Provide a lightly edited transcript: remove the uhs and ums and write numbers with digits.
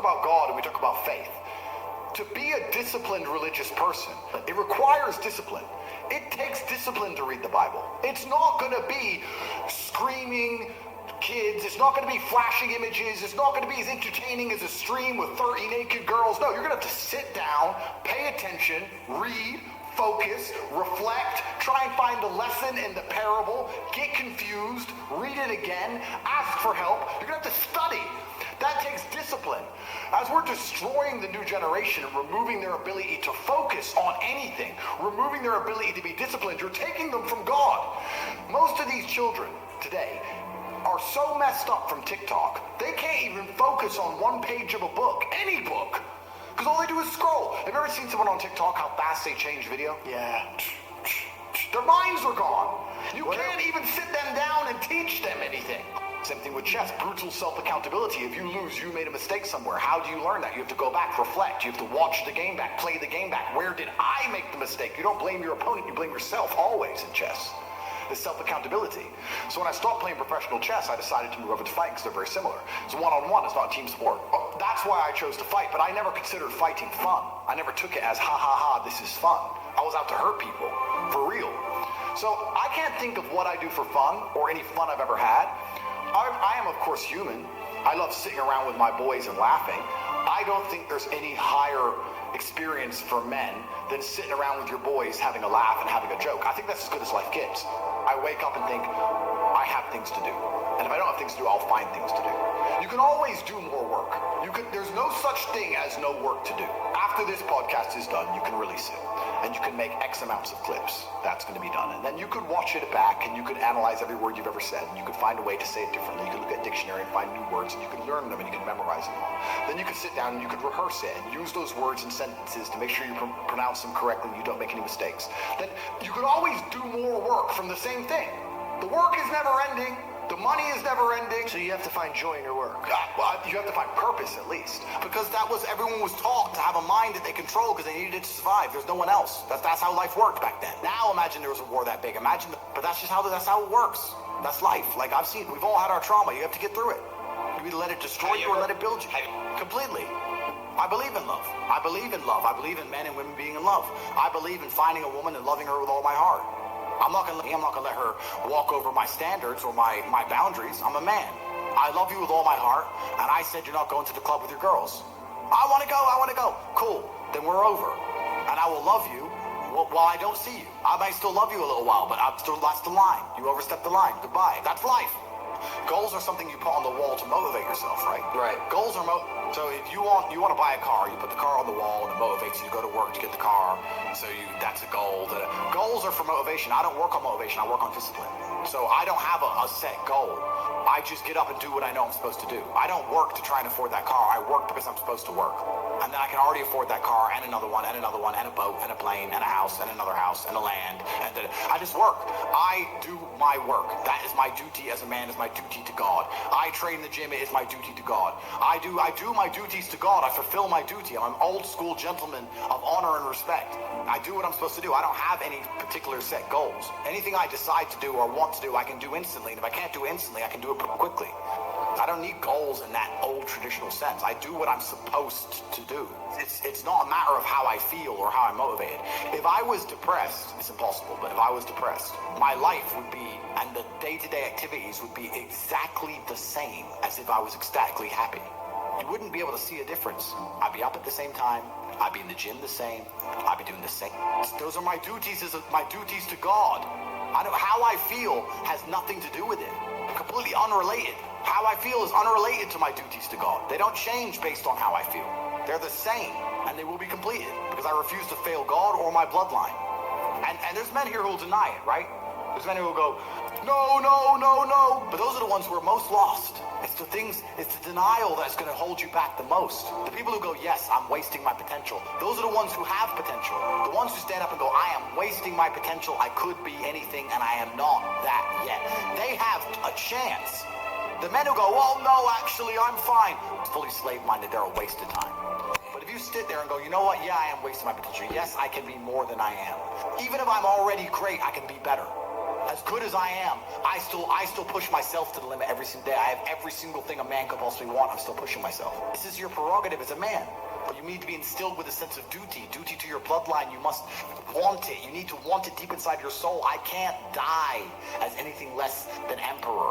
about God and we talk about faith. To be a disciplined religious person, it requires discipline. It takes discipline to read the Bible. It's not going to be screaming kids. It's not going to be flashing images. It's not going to be as entertaining as a stream with 30 naked girls. No, you're going to have to sit down, pay attention, read, focus, reflect, try and find the lesson in the parable, get confused, read it again, ask for help. You're going to have to study. That takes discipline. As we're destroying the new generation and removing their ability to focus on anything, removing their ability to be disciplined, you're taking them from God. Most of these children today are so messed up from TikTok, they can't even focus on one page of a book, any book, because all they do is scroll. Have you ever seen someone on TikTok, how fast they change video? Yeah. Their minds are gone. You can't even sit them down and teach them anything. Same thing with chess, brutal self-accountability. If you lose, you made a mistake somewhere. How do you learn that? You have to go back, reflect. You have to watch the game back, play the game back. Where did I make the mistake? You don't blame your opponent, you blame yourself, always in chess. It's self-accountability. So when I stopped playing professional chess, I decided to move over to fighting because they're very similar. It's one-on-one, it's not a team sport. That's why I chose to fight, but I never considered fighting fun. I never took it as, ha ha ha, this is fun. I was out to hurt people, for real. So I can't think of what I do for fun or any fun I've ever had. I am, of course, human. I love sitting around with my boys and laughing. I don't think there's any higher experience for men than sitting around with your boys having a laugh and having a joke. I think that's as good as life gets. I wake up and think, I have things to do. And if I don't have things to do, I'll find things to do. You can always do more work. There's no such thing as no work to do. After this podcast is done, you can release it. And you can make X amounts of clips. That's going to be done. And then you could watch it back and you could analyze every word you've ever said. And you could find a way to say it differently. You could look at dictionary and find new words and you could learn them and you could memorize them all. Then you could sit down and you could rehearse it and use those words and sentences to make sure you pronounce them correctly and you don't make any mistakes. Then you could always do more work from the same thing. The work is never ending. The money is never ending. So you have to find joy in your work. Well, you have to find purpose at least. Because everyone was taught to have a mind that they control because they needed it to survive. There's no one else. That's how life worked back then. Now imagine there was a war that big. But that's just how it works. That's life. Like we've all had our trauma. You have to get through it. You either let it destroy you or let it build you. Completely. I believe in love. I believe in love. I believe in men and women being in love. I believe in finding a woman and loving her with all my heart. I'm not gonna let her walk over my standards or my boundaries. I'm a man. I love you with all my heart, and I said you're not going to the club with your girls. I want to go. Cool. Then we're over. And I will love you while I don't see you. I might still love you a little while, but that's the line. You overstep the line. Goodbye. That's life. Goals are something you put on the wall to motivate yourself, right? Right. Goals are so if you want to buy a car, you put the car on the wall and it motivates you to go to work to get the car. So that's a goal. Goals are for motivation. I don't work on motivation. I work on discipline. So I don't have a set goal. I just get up and do what I know I'm supposed to do. I don't work to try and afford that car. I work because I'm supposed to work. And then I can already afford that car and another one and another one and a boat and a plane and a house and another house and a land. And I just work. I do my work. That is my duty as a man, is my duty to God. I train in the gym, it is my duty to God. I do my duties to God. I fulfill my duty. I'm an old school gentleman of honor and respect. I do what I'm supposed to do. I don't have any particular set goals. Anything I decide to do or want to do, I can do instantly. And if I can't do it instantly, I can do it quickly. I don't need goals in that old traditional sense. I do what I'm supposed to do. It's not a matter of how I feel or how I'm motivated. If I was depressed, it's impossible, but if I was depressed, my life would be, and the day-to-day activities would be exactly the same as if I was ecstatically happy. You wouldn't be able to see a difference. I'd be up at the same time. I'd be in the gym the same. I'd be doing the same. Those are my duties to God. How I feel has nothing to do with it. Completely unrelated. How I feel is unrelated to my duties to God. They don't change based on how I feel. They're the same, and they will be completed because I refuse to fail God or my bloodline. And there's men here who will deny it, right? There's men who will go, no. But those are the ones who are most lost. It's the denial that's going to hold you back the most. The people who go, yes, I'm wasting my potential. Those are the ones who have potential. The ones who stand up and go, I am wasting my potential. I could be anything, and I am not that yet. They have a chance. The men who go, well, no, actually, I'm fine. Fully slave-minded, they're a waste of time. But if you sit there and go, you know what? Yeah, I am wasting my potential. Yes, I can be more than I am. Even if I'm already great, I can be better. As good as I am, I still push myself to the limit every single day. I have every single thing a man could possibly want. I'm still pushing myself. This is your prerogative as a man. But you need to be instilled with a sense of duty to your bloodline. You must want it. You need to want it deep inside your soul. I can't die as anything less than emperor.